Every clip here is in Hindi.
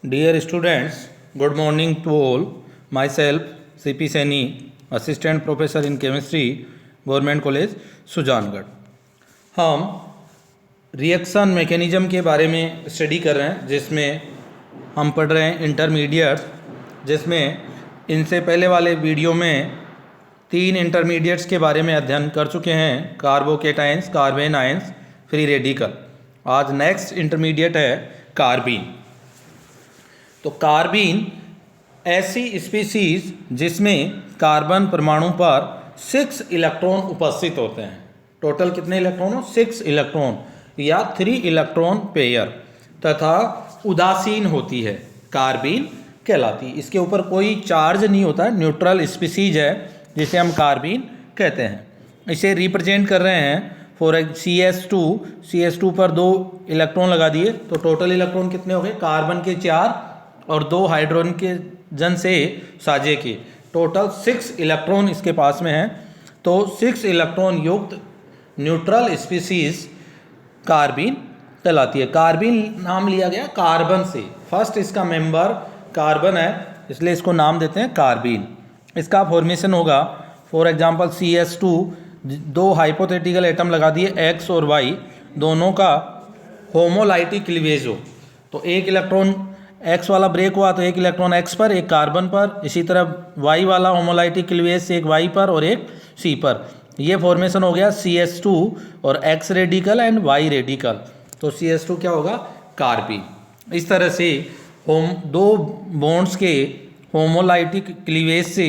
Dear students, good morning to all. Myself, C.P. Saini, Assistant Professor in Chemistry, Government College, Sujangarh. हम रिएक्शन मैकेनिज्म के बारे में स्टडी कर रहे हैं, जिसमें हम पढ़ रहे हैं इंटरमीडिएट्स, जिसमें इनसे पहले वाले वीडियो में 3 इंटरमीडिएट्स के बारे में अध्ययन कर चुके हैं, carbocations, carbene ions, free radical. आज नेक्स्ट इंटरमीडिएट है कार्बीन। तो कार्बीन ऐसी स्पीसीज जिसमें कार्बन परमाणु पर 6 इलेक्ट्रॉन उपस्थित होते हैं। टोटल कितने इलेक्ट्रॉन हो? 6 इलेक्ट्रॉन या 3 इलेक्ट्रॉन पेयर, तथा उदासीन होती है, कार्बीन कहलाती है। इसके ऊपर कोई चार्ज नहीं होता है, न्यूट्रल स्पीसीज है जिसे हम कार्बीन कहते हैं। इसे रिप्रेजेंट कर रहे हैं फॉर CS2 पर 2 इलेक्ट्रॉन लगा दिए तो टोटल इलेक्ट्रॉन कितने हो गए? कार्बन के 4 और 2 हाइड्रोजन के जन से साझे के, टोटल 6 इलेक्ट्रॉन इसके पास में हैं। तो 6 इलेक्ट्रॉन युक्त न्यूट्रल स्पीसीज कार्बीन कहलाती है। कार्बीन नाम लिया गया कार्बन से, फर्स्ट इसका मेंबर कार्बन है, इसलिए इसको नाम देते हैं कार्बीन। इसका फॉर्मेशन होगा for example CS2, 2 hypothetical atom लगा दिए X और Y, दोनों का होमोलाइटिक क्लीवेज हो, तो एक इलेक्ट्रॉन X वाला ब्रेक हुआ तो एक इलेक्ट्रॉन X पर, एक कार्बन पर, इसी तरह Y वाला होमोलाइटिक क्लीवेज से एक Y पर और एक C पर। ये फॉर्मेशन हो गया CS2 और X radical and Y radical, तो CS2 क्या होगा? कार्बीन। इस तरह से 2 बॉन्ड्स के होमोलाइटिक क्लीवेज से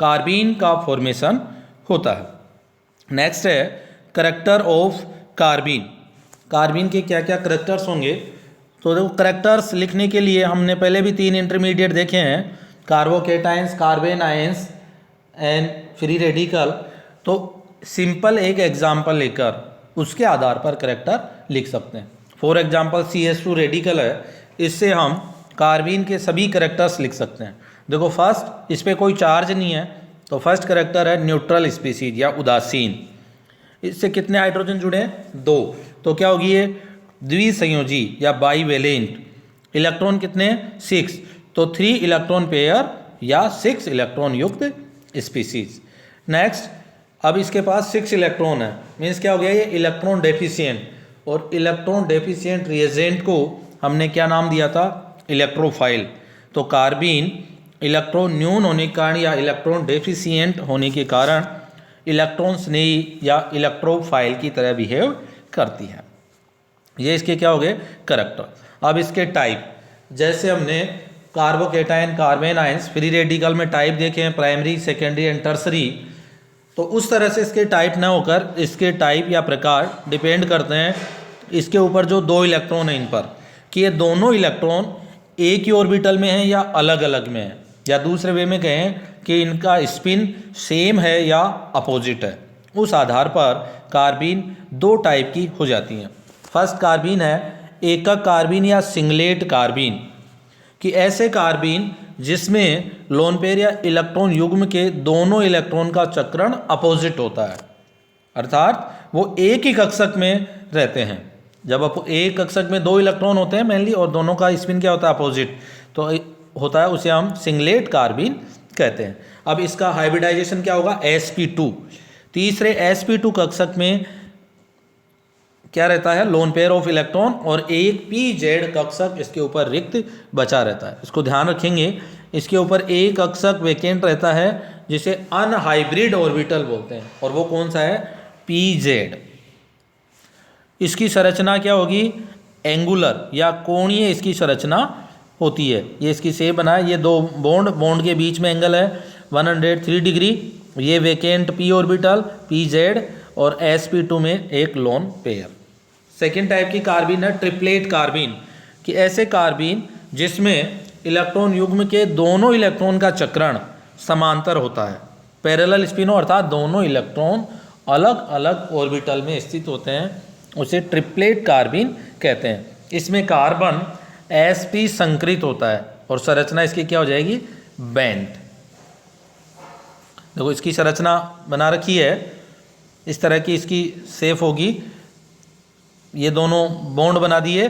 कार्बीन का फॉर्मेशन होता है। नेक्स्ट है करैक्टर ऑफ कार्बीन। कार्बीन के क्या क्या करैक्टर्स होंगे? तो देखो, करैक्टर्स लिखने के लिए हमने पहले भी 3 इंटरमीडिएट देखे हैं, carbocations, carbene ions and free radical. तो सिंपल एक एग्जाम्पल लेकर उसके आधार पर करैक्टर लिख सकते हैं। फॉर एग्जाम्पल CS2 रेडिकल है, इससे हम कार्बीन के सभी करैक्टर्स लिख सकते हैं। देखो, फर्स्ट इस पर कोई चार्ज नहीं है, तो फर्स्ट करैक्टर है न्यूट्रल स्पीसीज या उदासीन। इससे कितने हाइड्रोजन जुड़े हैं? 2, तो क्या होगी ये? द्विसंयोजी या बाईवेलेंट। इलेक्ट्रॉन कितने? 6, तो 3 इलेक्ट्रॉन पेयर या 6 इलेक्ट्रॉन युक्त स्पीसीज। नेक्स्ट, अब इसके पास 6 इलेक्ट्रॉन है, मीन्स क्या हो गया? ये इलेक्ट्रॉन डेफिशिएंट, और इलेक्ट्रॉन डेफिशिएंट रिएजेंट को हमने क्या नाम दिया था? इलेक्ट्रोफाइल। तो कार्बीन इलेक्ट्रॉन न्यून होने के कारण या इलेक्ट्रॉन डेफिशिएंट होने के कारण इलेक्ट्रॉन स्नेही या इलेक्ट्रोफाइल की तरह बिहेव करती है। ये इसके क्या हो गए? करैक्टर। अब इसके टाइप, जैसे हमने carbocation, carbene ions, free radical में टाइप देखे हैं, प्राइमरी, सेकेंडरी एंड टर्सरी, तो उस तरह से इसके टाइप न होकर इसके टाइप या प्रकार डिपेंड करते हैं इसके ऊपर जो 2 इलेक्ट्रॉन हैं इन पर, कि ये दोनों इलेक्ट्रॉन एक ही ऑर्बिटल में हैं या अलग अलग में हैं, या दूसरे वे में कहें कि इनका स्पिन सेम है या अपोजिट है। उस आधार पर कार्बीन 2 टाइप की हो जाती हैं। फर्स्ट कार्बीन है एकक कार्बीन या सिंगलेट कार्बीन, कि ऐसे कार्बीन जिसमें लोन पेयर या इलेक्ट्रॉन युग्म के दोनों इलेक्ट्रॉन का चक्रण अपोजिट होता है, अर्थात वो एक ही कक्षक में रहते हैं। जब एक कक्षक में 2 इलेक्ट्रॉन होते हैं मेनली, और दोनों का स्पिन क्या होता है? अपोजिट, तो होता है, उसे हम सिंगलेट कार्बीन कहते हैं। अब इसका हाइब्रिडाइजेशन क्या होगा? sp2। तीसरे sp2 कक्षक में क्या रहता है? लोन पेयर ऑफ इलेक्ट्रॉन, और एक pz कक्षक इसके ऊपर रिक्त बचा रहता है। इसको ध्यान रखेंगे, इसके ऊपर एक कक्षक वेकेंट रहता है जिसे अनहाइब्रिड ऑर्बिटल बोलते हैं, और वो कौन सा है? pz। इसकी संरचना क्या होगी? एंगुलर या कोणीय इसकी संरचना होती है। ये इसकी शेप बना है, ये 2 बॉन्ड के बीच में एंगल है 103 डिग्री। ये वेकेंट p ऑर्बिटल pz, और sp2 में एक लोन पेयर। सेकेंड टाइप की कार्बीन है ट्रिपलेट कार्बीन, कि ऐसे कार्बीन जिसमें इलेक्ट्रॉन युग्म के दोनों इलेक्ट्रॉन का चक्रण समांतर होता है, पैरेलल स्पिन हो, अर्थात दोनों इलेक्ट्रॉन अलग अलग ऑर्बिटल में स्थित होते हैं, उसे ट्रिपलेट कार्बीन कहते हैं। इसमें कार्बन sp संकृत होता है, और संरचना इसकी क्या हो जाएगी? बैंड। देखो, इसकी संरचना बना रखी है, इस तरह की इसकी शेप होगी। ये दोनों बॉन्ड बना दिए,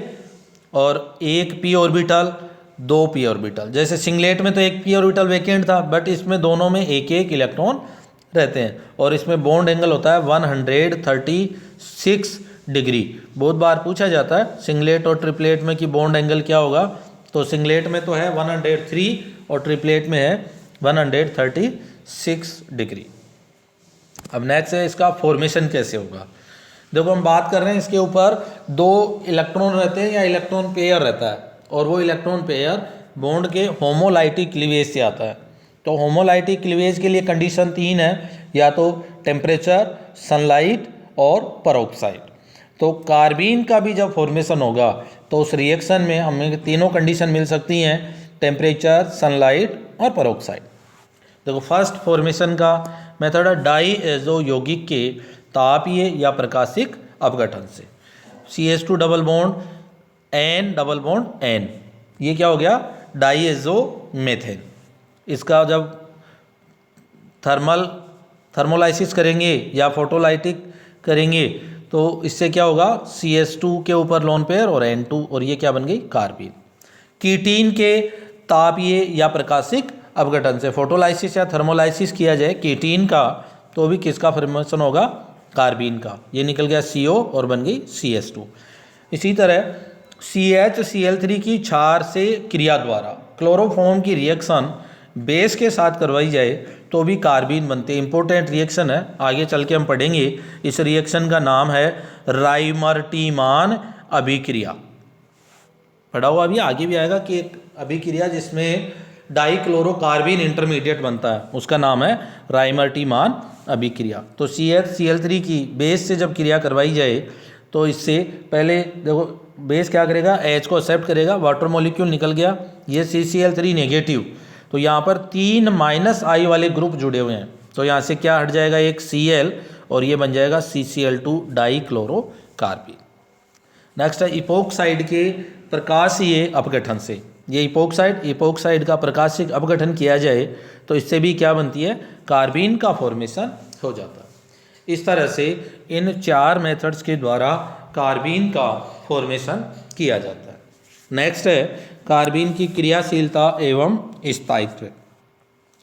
और एक p ऑर्बिटल 2 पी ऑर्बिटल। जैसे सिंगलेट में तो 1 पी ऑर्बिटल वैकेंट था, बट इसमें दोनों में एक एक इलेक्ट्रॉन रहते हैं और इसमें बॉन्ड एंगल होता है 136 डिग्री। बहुत बार पूछा जाता है सिंगलेट और ट्रिपलेट में कि बॉन्ड एंगल क्या होगा, तो सिंगलेट में तो है 103 और ट्रिपलेट में है 136 डिग्री। अब नेक्स्ट है इसका फॉर्मेशन कैसे होगा। देखो हम बात कर रहे हैं इसके ऊपर 2 इलेक्ट्रॉन रहते हैं या इलेक्ट्रॉन पेयर रहता है, और वो इलेक्ट्रॉन पेयर बॉन्ड के होमोलाइटिक क्लीवेज से आता है। तो होमोलाइटिक क्लीवेज के लिए कंडीशन 3 है, या तो टेम्परेचर, सनलाइट और परोक्साइड। तो कार्बीन का भी जब फॉर्मेशन होगा तो उस रिएक्शन में हमें तीनों कंडीशन मिल सकती हैं, टेम्परेचर, सनलाइट और परोक्साइड। देखो फर्स्ट फॉर्मेशन का मेथड है डाईएजो यौगिक के तापीय या प्रकाशिक अपघटन से। CH2 double bond N double bond N, ये क्या हो गया, डाईएजो मेथेन। इसका जब थर्मोलाइसिस करेंगे या फोटोलाइटिक करेंगे तो इससे क्या होगा, CH2 के ऊपर लोन पेयर और N2, और ये क्या बन गई, कार्बीन। कीटीन के तापीय या प्रकाशिक अपघटन से फोटोलाइसिस या थर्मोलाइसिस किया जाए कीटीन का, तो भी किसका फॉर्मेशन होगा, कार्बीन का। ये निकल गया CO और बन गई CH2। इसी तरह CHCl3 की क्षार से क्रिया द्वारा क्लोरोफॉर्म की रिएक्शन बेस के साथ करवाई जाए तो भी कार्बीन बनते। इंपॉर्टेंट रिएक्शन है, आगे चल के हम पढ़ेंगे। इस रिएक्शन का नाम है राइमर्टीमान अभिक्रिया। पढ़ा हुआ अभी आगे भी आएगा कि एक अभिक्रिया जिसमें डाइक्लोरोकार्बीन इंटरमीडिएट बनता है, उसका नाम है राइमर्टीमान अभिक्रिया। तो CHCl3 की बेस से जब क्रिया करवाई जाए तो इससे पहले देखो बेस क्या करेगा, H को एक्सेप्ट करेगा, वाटर मॉलिक्यूल निकल गया, ये CCl3 नेगेटिव, तो यहाँ पर 3 I वाले ग्रुप जुड़े हुए हैं, तो यहाँ से क्या हट जाएगा, एक Cl और ये बन जाएगा CCl2 डाइक्लोरोकार्बीन। नेक्स्ट है इपोक्साइड के प्रकाशीय अपघटन से। ये इपोक्साइड का प्रकाशिक अपघटन किया जाए तो इससे भी क्या बनती है, कार्बीन का फॉर्मेशन हो जाता है। इस तरह से इन 4 मेथड्स के द्वारा कार्बीन का फॉर्मेशन किया जाता है। नेक्स्ट है कार्बीन की क्रियाशीलता एवं स्थायित्व।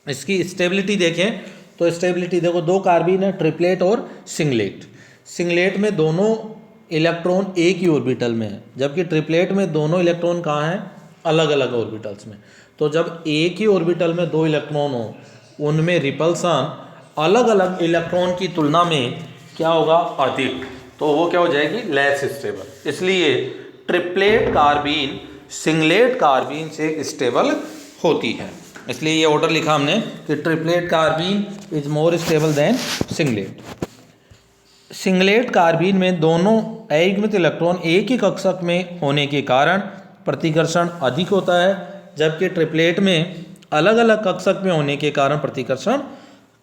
इसकी स्टेबिलिटी देखें तो स्टेबिलिटी देखो 2 कार्बीन है, ट्रिपलेट और सिंगलेट। सिंगलेट में दोनों इलेक्ट्रॉन एक ही ऑर्बिटल में है, जबकि ट्रिपलेट में दोनों इलेक्ट्रॉन कहाँ हैं, अलग अलग ऑर्बिटल्स में। तो जब एक ही ऑर्बिटल में 2 इलेक्ट्रॉन हो, उनमें रिपल्सन अलग अलग इलेक्ट्रॉन की तुलना में क्या होगा, अधिक, तो वो क्या हो जाएगी, लेस स्टेबल। इसलिए ट्रिपलेट कार्बीन सिंगलेट कार्बीन से स्टेबल होती है। इसलिए ये ऑर्डर लिखा हमने कि triplet carbene is more stable then singlet. Singlet carbene में दोनों अयुग्मित इलेक्ट्रॉन एक ही कक्षक में होने के कारण प्रतिकर्षण अधिक होता है, जबकि ट्रिपलेट में अलग अलग कक्षक में होने के कारण प्रतिकर्षण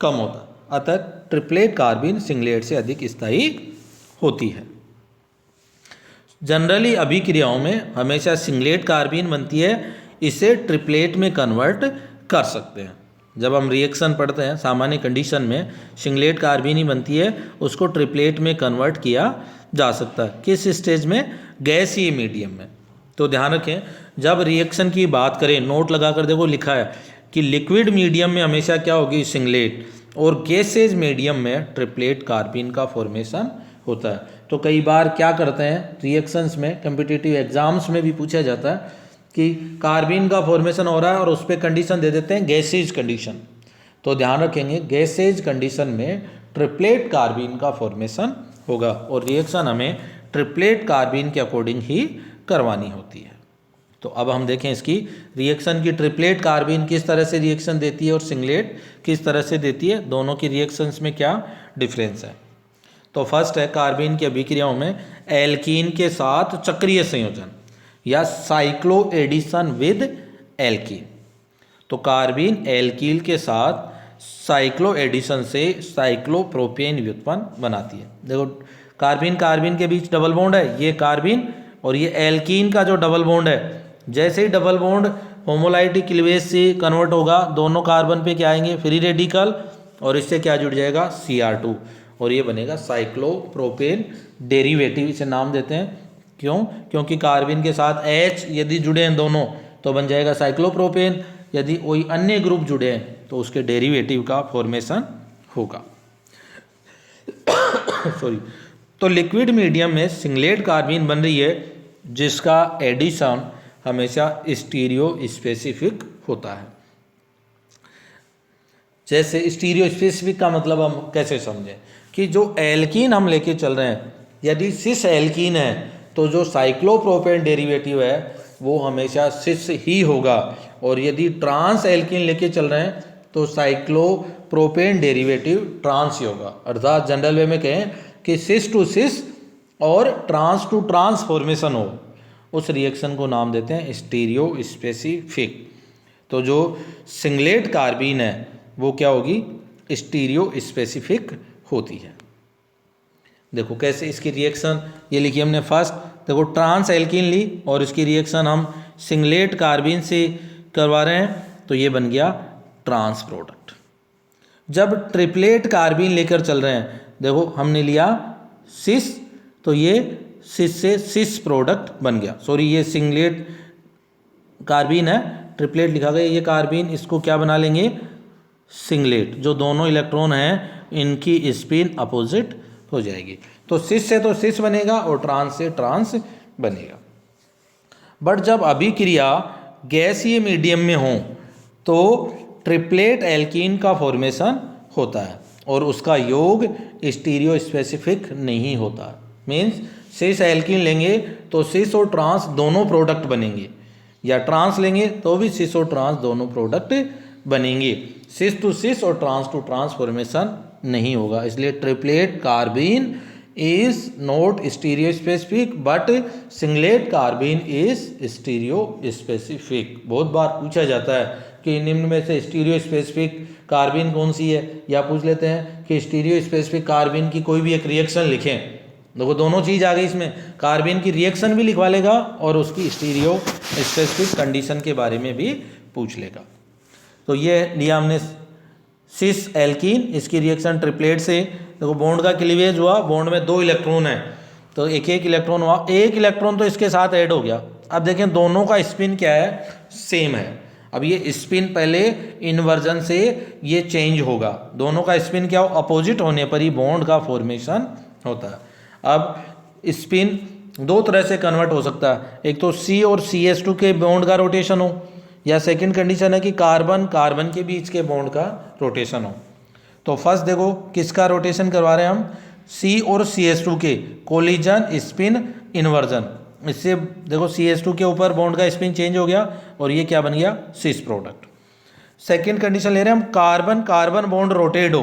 कम होता है। अतः ट्रिपलेट कार्बीन सिंगलेट से अधिक स्थायी होती है। जनरली अभिक्रियाओं में हमेशा सिंगलेट कार्बीन बनती है, इसे ट्रिपलेट में कन्वर्ट कर सकते हैं। जब हम रिएक्शन पढ़ते हैं सामान्य कंडीशन में सिंगलेट कार्बीन ही बनती है, उसको ट्रिपलेट में कन्वर्ट किया जा सकता है। किस स्टेज में, गैसीय मीडियम में। तो ध्यान रखें जब रिएक्शन की बात करें, नोट लगाकर देखो लिखा है कि लिक्विड मीडियम में हमेशा क्या होगी, सिंगलेट, और गैसेज मीडियम में ट्रिपलेट कार्बीन का फॉर्मेशन होता है। तो कई बार क्या करते हैं रिएक्शंस में, कम्पिटिटिव एग्जाम्स में भी पूछा जाता है कि कार्बीन का फॉर्मेशन हो रहा है और उस पर कंडीशन दे देते हैं गैसेज कंडीशन। तो ध्यान रखेंगे गैसेज कंडीशन में ट्रिपलेट कार्बीन का फॉर्मेशन होगा और रिएक्शन हमें ट्रिपलेट कार्बीन के अकॉर्डिंग ही करवानी होती है। तो अब हम देखें इसकी रिएक्शन की, ट्रिपलेट कार्बीन किस तरह से रिएक्शन देती है और सिंगलेट किस तरह से देती है, दोनों की रिएक्शंस में क्या डिफरेंस है। तो फर्स्ट है कार्बीन की अभिक्रियाओं में एल्कीन के साथ चक्रीय संयोजन या साइक्लो एडिशन विद एल्कीन। तो कार्बीन एल्कील के साथ साइक्लो एडिशन से साइक्लोप्रोपेन व्युत्पन्न बनाती है। देखो कार्बीन कार्बीन के बीच डबल बॉन्ड है, ये कार्बीन और ये एल्कीन का जो डबल बॉन्ड है, जैसे ही डबल बॉन्ड होमोलाइटिक क्लीवेज से कन्वर्ट होगा, दोनों कार्बन पे क्या आएंगे, फ्री रेडिकल, और इससे क्या जुड़ जाएगा, Cr2, और ये बनेगा साइक्लोप्रोपेन डेरिवेटिव, इसे नाम देते हैं। क्यों, क्योंकि कार्बन के साथ H यदि जुड़े हैं दोनों तो बन जाएगा साइक्लोप्रोपेन। यदि कोई अन्य ग्रुप जुड़े हैं तो उसके डेरिवेटिव का फॉर्मेशन होगा। सॉरी। तो लिक्विड मीडियम में सिंगलेट कार्बीन बन रही है जिसका एडिशन हमेशा स्टीरियो स्पेसिफिक होता है। जैसे स्टीरियो स्पेसिफिक का मतलब हम कैसे समझें कि जो एल्कीन हम लेके चल रहे हैं, यदि सिस एल्कीन है तो जो साइक्लोप्रोपेन डेरिवेटिव है वो हमेशा सिस ही होगा, और यदि ट्रांस एल्कीन लेके चल रहे हैं तो साइक्लोप्रोपेन डेरिवेटिव ट्रांस ही होगा। अर्थात जनरल वे में कहें कि सिस टू सिस और ट्रांस टू ट्रांस फॉर्मेशन हो, उस रिएक्शन को नाम देते हैं स्टीरियो स्पेसिफिक। तो जो सिंगलेट कार्बीन है वो क्या होगी, स्टीरियो स्पेसिफिक होती है। देखो कैसे इसकी रिएक्शन ये लिखी हमने। फर्स्ट देखो ट्रांस एल्कीन ली और इसकी रिएक्शन हम सिंगलेट कार्बीन से करवा रहे हैं, तो ये बन गया ट्रांस प्रोडक्ट। जब ट्रिपलेट कार्बीन लेकर चल रहे हैं, देखो हमने लिया सिस, तो ये सिस से सिस प्रोडक्ट बन गया। सॉरी, ये सिंगलेट कार्बीन है, ट्रिपलेट लिखा गया, ये कार्बीन, इसको क्या बना लेंगे, सिंगलेट। जो दोनों इलेक्ट्रॉन हैं इनकी स्पिन अपोजिट हो जाएगी, तो सिस से तो सिस बनेगा और ट्रांस से ट्रांस बनेगा। बट जब अभिक्रिया गैसीय मीडियम में हो तो ट्रिपलेट एल्कीन का फॉर्मेशन होता है और उसका योग स्टीरियो स्पेसिफिक नहीं होता। मीन्स सिस एल्कीन लेंगे तो सिस और ट्रांस दोनों प्रोडक्ट बनेंगे, या ट्रांस लेंगे तो भी सिस और ट्रांस दोनों प्रोडक्ट बनेंगे। सिस टू सिस और ट्रांस टू ट्रांस फॉर्मेशन नहीं होगा। इसलिए triplet carbene is not stereo specific but singlet carbene is stereo specific. बहुत बार पूछा जाता है कि निम्न में से स्टीरियो स्पेसिफिक कार्बीन कौन सी है, या पूछ लेते हैं कि स्टीरियो स्पेसिफिक कार्बीन की कोई भी एक रिएक्शन लिखें। देखो दोनों चीज़ आ गई इसमें, कार्बीन की रिएक्शन भी लिखवा लेगा और उसकी स्टीरियो स्पेसिफिक कंडीशन के बारे में भी पूछ लेगा। तो ये लिया हमने सिस एल्कीन, इसकी रिएक्शन ट्रिपलेट से। देखो बॉन्ड का क्लीवेज हुआ, बॉन्ड में 2 इलेक्ट्रॉन है तो एक एक इलेक्ट्रॉन हुआ, एक इलेक्ट्रॉन तो इसके साथ ऐड हो गया। अब देखें दोनों का स्पिन क्या है, सेम है। अब ये स्पिन पहले इन्वर्जन से ये चेंज होगा, दोनों का स्पिन क्या हो, अपोजिट होने पर ही बॉन्ड का फॉर्मेशन होता है। अब स्पिन 2 तरह से कन्वर्ट हो सकता है, एक तो C और CS2 के बॉन्ड का रोटेशन हो, या सेकंड कंडीशन है कि कार्बन कार्बन के बीच के बॉन्ड का रोटेशन हो। तो फर्स्ट देखो किसका रोटेशन करवा रहे हैं हम, C और CS2 के कोलिजन स्पिन इन्वर्जन। इससे देखो CS2 के ऊपर बॉन्ड का स्पिन चेंज हो गया और ये क्या बन गया, सिस प्रोडक्ट। सेकंड कंडीशन ले रहे हैं हम, कार्बन कार्बन बॉन्ड रोटेट हो।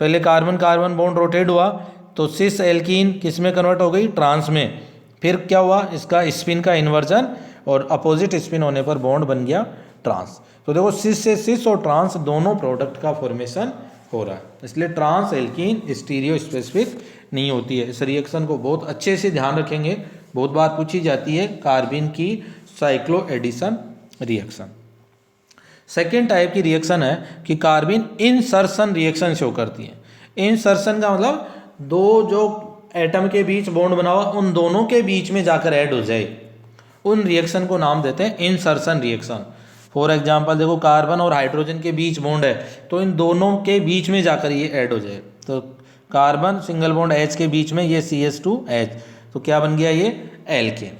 पहले कार्बन कार्बन बॉन्ड रोटेट हुआ तो सिस एल्कीन किस में कन्वर्ट हो गई, ट्रांस में। फिर क्या हुआ, इसका स्पिन का इन्वर्जन और अपोजिट स्पिन होने पर बॉन्ड बन गया ट्रांस। तो देखो सिस से सिस और ट्रांस दोनों प्रोडक्ट का फॉर्मेशन हो रहा है, इसलिए ट्रांस एल्कीन स्टीरियो स्पेसिफिक नहीं होती है। इस रिएक्शन को बहुत अच्छे से ध्यान रखेंगे, बहुत बार पूछी जाती है कार्बीन की cyclo addition reaction. Second type की रिएक्शन है कि कार्बीन इंसर्शन रिएक्शन शो करती है। इंसर्शन का मतलब दो जो एटम के बीच बॉन्ड बना हुआ उन दोनों के बीच में जाकर ऐड हो जाए, उन रिएक्शन को नाम देते हैं इंसर्शन रिएक्शन। फॉर एग्जांपल देखो कार्बन और हाइड्रोजन के बीच बॉन्ड है तो इन दोनों के बीच में जाकर ये ऐड हो जाए, तो कार्बन सिंगल बॉन्ड H के बीच में ये CH2H, तो क्या बन गया ये एल्केन।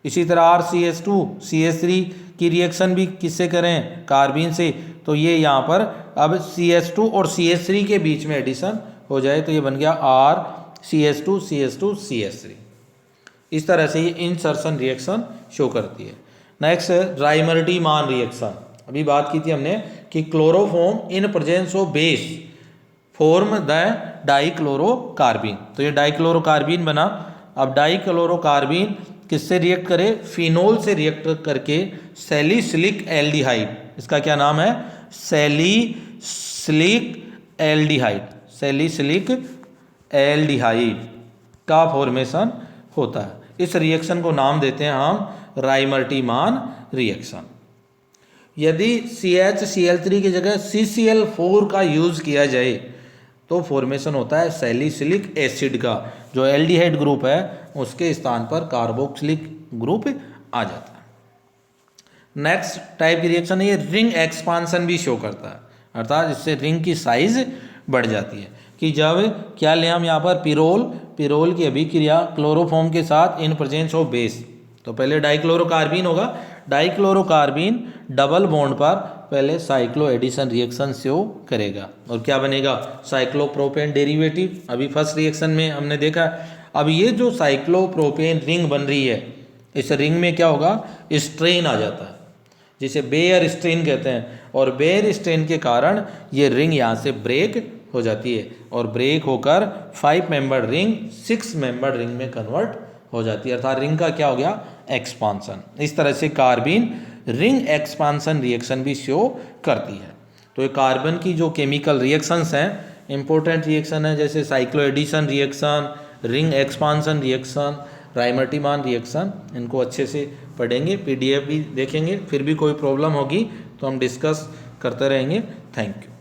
इसी तरह RCH2 CH3 की रिएक्शन भी किससे करें, कार्बीन से, तो ये यहाँ पर अब CH2 और CH3 के बीच में एडिशन हो जाए तो ये बन गया RCH2 CH2 CH3। इस तरह से ये इंसर्शन रिएक्शन शो करती है। नेक्स्ट राइमर्टी मान रिएक्शन, अभी बात की थी हमने कि chloroform in presence of base form the डाइक्लोरोकार्बीन, तो ये डाइक्लोरोकार्बीन बना। अब डाइक्लोरोकार्बीन किससे रिएक्ट करे, फिनोल से रिएक्ट करके सैलिसिलिक एल्डिहाइड, इसका क्या नाम है, सैलिसिलिक एल्डिहाइड, सैलिसिलिक एल्डिहाइड का फॉर्मेशन होता है। इस रिएक्शन को नाम देते हैं हम राइमर्टी मान रिएक्शन। यदि CHCl3 की जगह CCl4 का यूज किया जाए तो फॉर्मेशन होता है सैलिसिलिक एसिड का, जो एल्डिहाइड ग्रुप है उसके स्थान पर कार्बोक्सिलिक ग्रुप आ जाता है। नेक्स्ट टाइप की रिएक्शन है ये रिंग एक्सपांसन भी शो करता है, अर्थात इससे रिंग की साइज बढ़ जाती है कि जब क्या लें हम यहाँ पर पिरोल की अभिक्रिया क्लोरोफॉर्म के साथ इन प्रेजेंस ऑफ बेस। तो पहले डाइक्लोरोकार्बीन होगा, डाइक्लोरोकार्बीन डबल बॉन्ड पर पहले साइक्लो एडिशन रिएक्शन शो करेगा और क्या बनेगा साइक्लोप्रोपेन डेरिवेटिव। अभी फर्स्ट रिएक्शन में हमने देखा। अब ये जो साइक्लोप्रोपेन रिंग बन रही है, इस रिंग में क्या होगा स्ट्रेन आ जाता है जिसे बेयर स्ट्रेन कहते हैं, और बेयर स्ट्रेन के कारण ये रिंग यहाँ से ब्रेक हो जाती है और ब्रेक होकर 5 मेंबर रिंग 6 मेंबर रिंग में कन्वर्ट हो जाती है, अर्थात रिंग का क्या हो गया एक्सपांसन। इस तरह से कार्बीन रिंग एक्सपांसन रिएक्शन भी शो करती है। तो ये कार्बन की जो केमिकल रिएक्शंस हैं इंपॉर्टेंट रिएक्शन है, जैसे cyclo addition reaction, ring expansion reaction, Reimer Tiemann reaction, इनको अच्छे से पढ़ेंगे, पीडीएफ भी देखेंगे। फिर भी कोई प्रॉब्लम होगी तो हम डिस्कस करते रहेंगे। Thank you.